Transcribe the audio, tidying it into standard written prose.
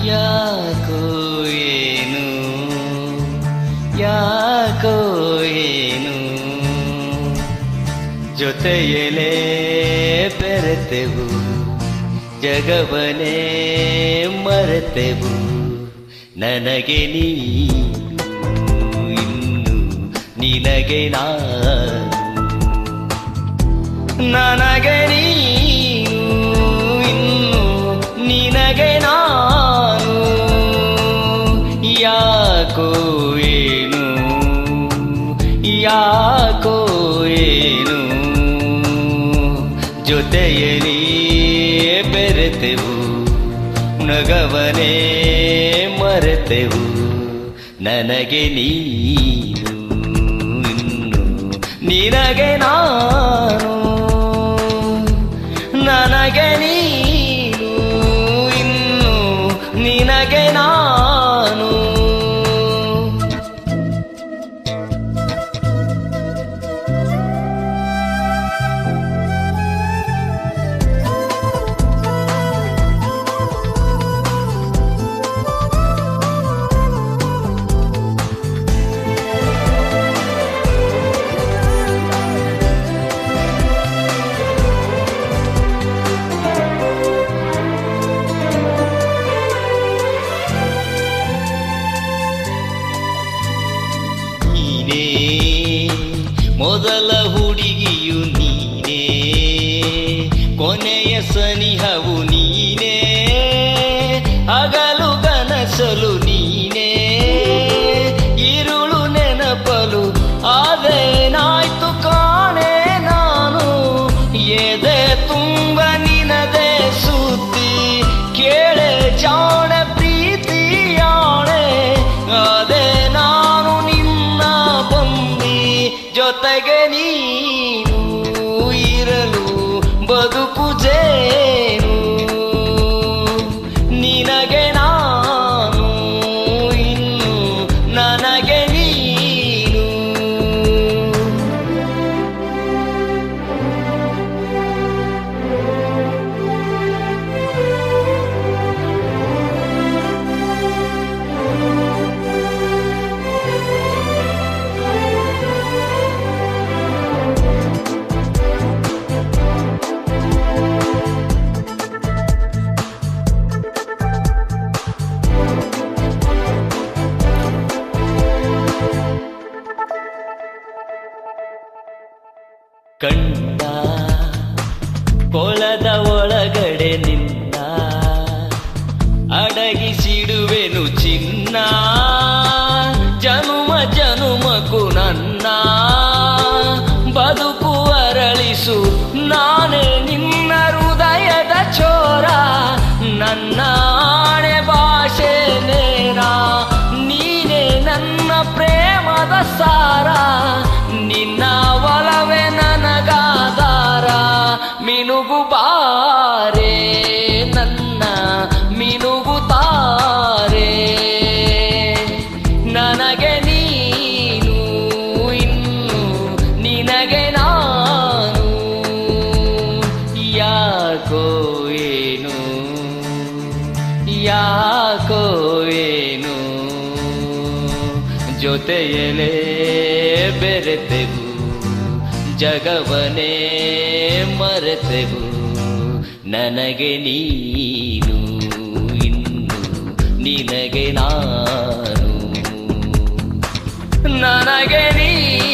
ಯಾಕೋ ಏನು ಯಾಕೋ ಏನು ಜೊತೆಯಲೇ ಬೆರೆತೆವು ಜಗವನೇ ಮರೆತೆವು ನನಗೆ ನೀನು ಇನ್ನು ನಿನಗೆ ನಾನು ನನಗೆ ನೀನು ಇನ್ನು ನಿನಗೆ ನಾನು ಯಾಕೋ ಏನು ಯಾಕೋ ಏನು ಜೊತೆಯಲಿ ಬೆರೆತೆವು ನಗವನೇ ಮರೆತೆವು ನನಗೆ ನೀನು ಇನ್ನು ನಿನಗೆ ನಾನು ನನಗೆ ನೀನು ಇನ್ನು ನಿನಗೆ ನಾನು ಮೊದಲ ಹುಡುಗಿಯು ನೀನೇ ಕೊನೆಯ ಸನಿಹವು ನೀನೇ ಹಗಲು ಕನಸಲು ನೀನೇ ಇರುಳು ನೆನಪಲು ಅದೇನಾಯ್ತು ಕಾಣೆ ನಾನು ಎದೆ ತುಂಬ ನಿನದೆ ಸುದ್ದಿ ಕೇಳೆ ಜಾಣ ಪ್ರೀತಿಯಾಣೆ ಅದೇ ನಾನು ನಿನ್ನ ಬಂದಿ ಜೊತೆಗೆ ನೀನು ಇರಲು ಬದುಕು ಜೇನು ನಿನಗೆ ನಾನು ಇನ್ನು ನನಗೆ ನೀನು ಕಂಡ ಕೊಳದ ಒಳಗಡೆ ನಿನ್ನ ಅಡಗಿಸಿಡುವೆನು ಚಿನ್ನ ಜನುಮ ಜನುಮಕು ನನ್ನ ಬದುಕು ಅರಳಿಸು ನಾನೇ ನಿನ್ನ ಹೃದಯದ ಚೋರ ನನ್ನ ಆಣೆ ಭಾಷೆ ನೇರ ನೀನೇ ನನ್ನ ಪ್ರೇಮದ ಸಾರ ನಿನ್ನ ಒಲವೇ ನನಗಾದಾರ ಮಿನುಗು ಬಾರೆ ನನ್ನ ಮಿನುಗುತ್ತಾರೆ ನನಗೆ ನೀನು ಇನ್ನು ನಿನಗೆ ನಾನು ಯಾಕೋ ಏನು ಯಾಕೋ ಏನು ಜೊತೆಯಲೇ ಬೆರೆತೆವು ಜಗವನೇ ಮರೆತೆವು ನನಗೆ ನೀನು ಇನ್ನು ನಿನಗೆ ನಾನು ನನಗೆ ನೀನು